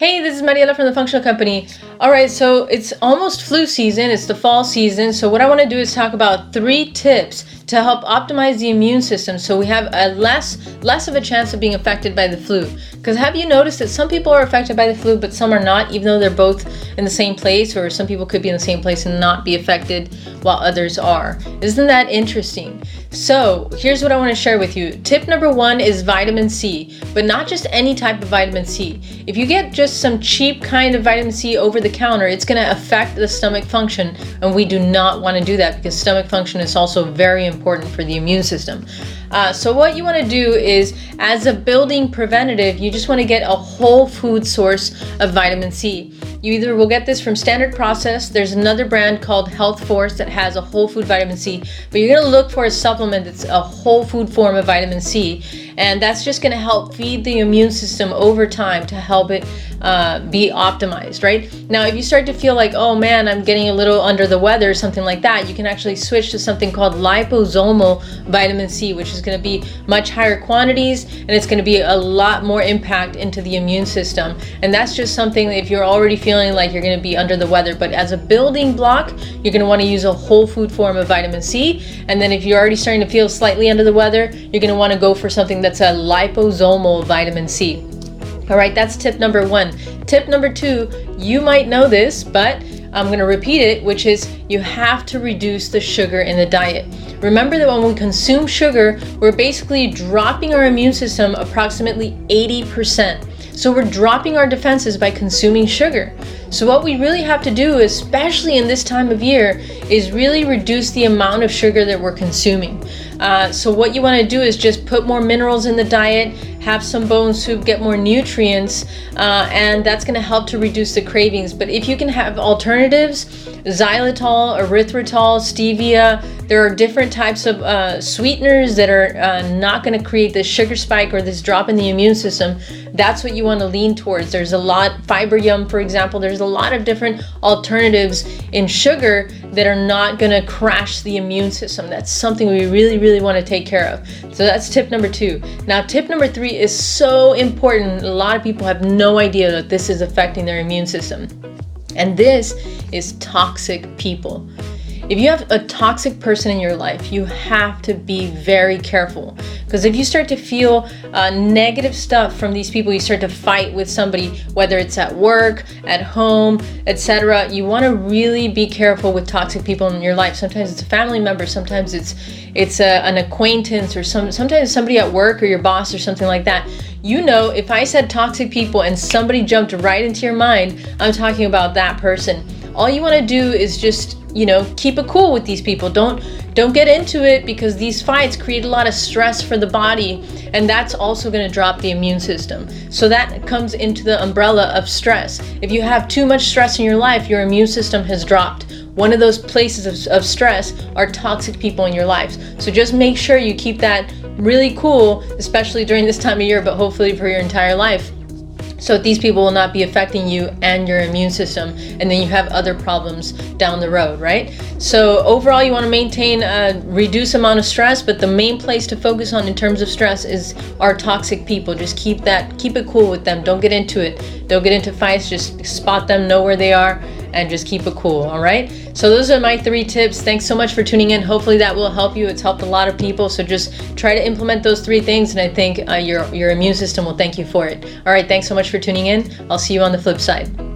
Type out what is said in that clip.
Hey, this is Mariela from the Functional Company. All right, so it's almost flu season. It's the fall season. So what I want to do is talk about 3 tips to help optimize the immune system so we have a less of a chance of being affected by the flu. Because have you noticed that some people are affected by the flu, but some are not, even though they're both in the same place, or some people could be in the same place and not be affected while others are. Isn't that interesting? So here's what I want to share with you. Tip number 1 is vitamin C, but not just any type of vitamin C. If you get just some cheap kind of vitamin C over the counter, it's going to affect the stomach function, and we do not want to do that because stomach function is also very important for the immune system. So what you want to do is, as a building preventative, you just want to get a whole food source of vitamin C. You either will get this from Standard Process. There's another brand called Health Force that has a whole food vitamin C, but you're going to look for a supplement that's a whole food form of vitamin C, and that's just going to help feed the immune system over time to help it be optimized, right? Now, if you start to feel like, oh man, I'm getting a little under the weather or something like that, you can actually switch to something called liposomal vitamin C, which is going to be much higher quantities, and it's going to be a lot more impact into the immune system. And that's just something that if you're already feeling like you're going to be under the weather, but as a building block, you're going to want to use a whole food form of vitamin C. And then if you're already starting to feel slightly under the weather, you're going to want to go for something that's a liposomal vitamin C. All right, that's tip number 1. Tip number 2, you might know this, but I'm going to repeat it, which is you have to reduce the sugar in the diet. Remember that when we consume sugar, we're basically dropping our immune system approximately 80%. So we're dropping our defenses by consuming sugar. So what we really have to do, especially in this time of year, is really reduce the amount of sugar that we're consuming. So what you want to do is just put more minerals in the diet, have some bone soup, get more nutrients, and that's going to help to reduce the cravings. But if you can have alternatives, xylitol, erythritol, stevia, there are different types of sweeteners that are not going to create this sugar spike or this drop in the immune system. That's what you want to lean towards. There's a lot, Fiber Yum, for example, there's a lot of different alternatives in sugar that are not going to crash the immune system. That's something we really want to take care of. So that's tip number 2. Now, tip number 3 is so important. A lot of people have no idea that this is affecting their immune system. And this is toxic people. If you have a toxic person in your life, you have to be very careful, because if you start to feel negative stuff from these people, you start to fight with somebody, whether it's at work, at home, etc. You want to really be careful with toxic people in your life. Sometimes it's a family member, sometimes it's an acquaintance, or sometimes somebody at work or your boss or something like that. You know, if I said toxic people and somebody jumped right into your mind, I'm talking about that person. All you want to do is just, keep it cool with these people. Don't get into it, because these fights create a lot of stress for the body, and that's also going to drop the immune system. So that comes into the umbrella of stress. If you have too much stress in your life, your immune system has dropped. One of those places of stress are toxic people in your life. So just make sure you keep that really cool, especially during this time of year, but hopefully for your entire life, so these people will not be affecting you and your immune system, and then you have other problems down the road, right? So overall, you want to maintain a reduced amount of stress, but the main place to focus on in terms of stress is our toxic people. Just keep it cool with them. Don't get into it. Don't get into fights. Just spot them, know where they are, and just keep it cool, all right? So those are my 3 tips. Thanks so much for tuning in. Hopefully that will help you. It's helped a lot of people. So just try to implement those 3 things, and I think your immune system will thank you for it. All right, thanks so much for tuning in. I'll see you on the flip side.